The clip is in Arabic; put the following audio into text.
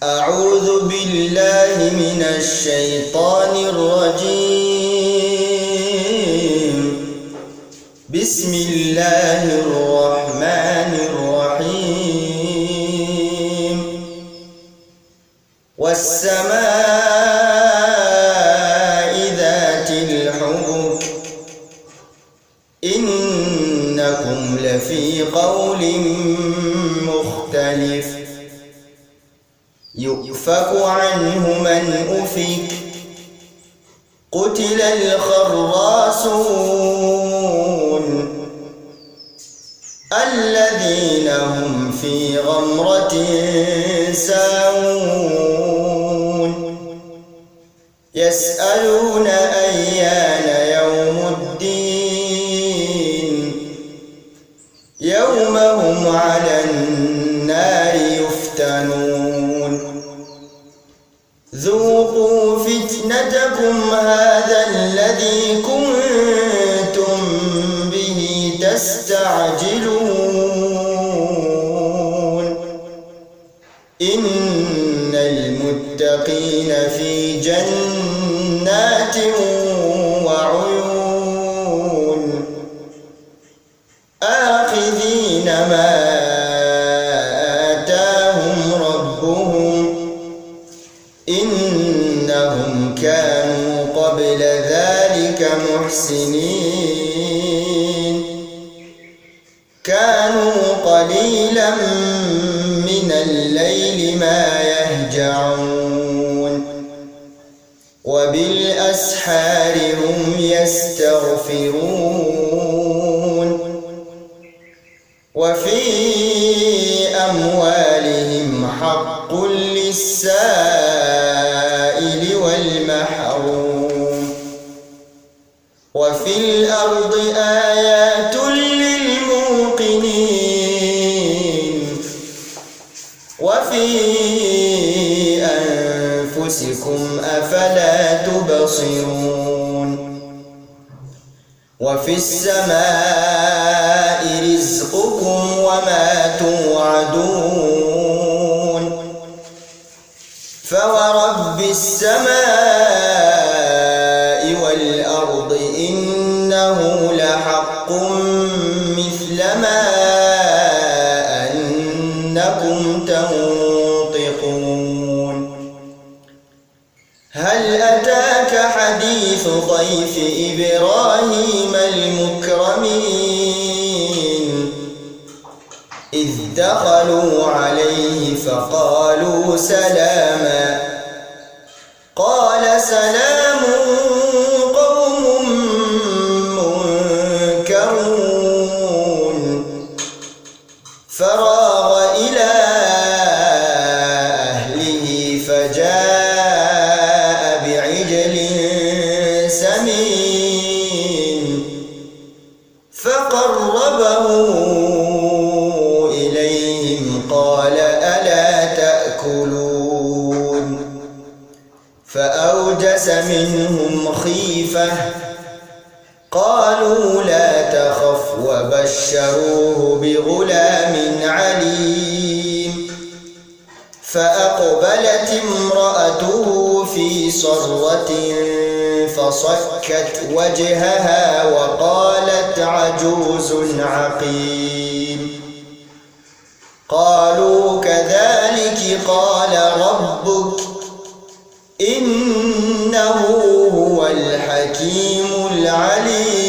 أعوذ بالله من الشيطان الرجيم. بسم الله الرحمن الرحيم. والسماء ذات الحبك إنكم لفي قول مختلف يؤفك عنه من أفك قتل الخراصون الذين هم في غمرة ساهون يسألون أيان يوم الدين يوم هم على النار يفتنون ذوقوا فتنتكم هذا الذي كنتم به تستعجلون إن المتقين في جنات وعيون آخذين ما آتاهم ربهم إنهم كانوا قبل ذلك محسنين كانوا قليلا من الليل ما يهجعون وبالأسحار هم يستغفرون وفي أموالهم حق للسائل والمحروم وفي الأرض آيات للموقنين وفي أنفسكم أفلا تبصرون وفي السماء رزقكم وما توعدون فورب السماء والأرض إنه لحق مثل ما أنكم تنطقون هل أتاك حديث ضيف إبراهيم المكرمين إذ دخلوا عليه فقالوا سلاما قال سلام قوم منكرون فراغ إلى أهله فجاء بعجل سمين فقربه إليهم قال ألا تأكلون فأوجس منهم خيفة قالوا لا تخف وبشروه بغلام عليم فأقبلت امرأته في صرة فصكت وجهها وقالت عجوز عقيم قالوا كذلك قال ربك إنه هو الحكيم العليم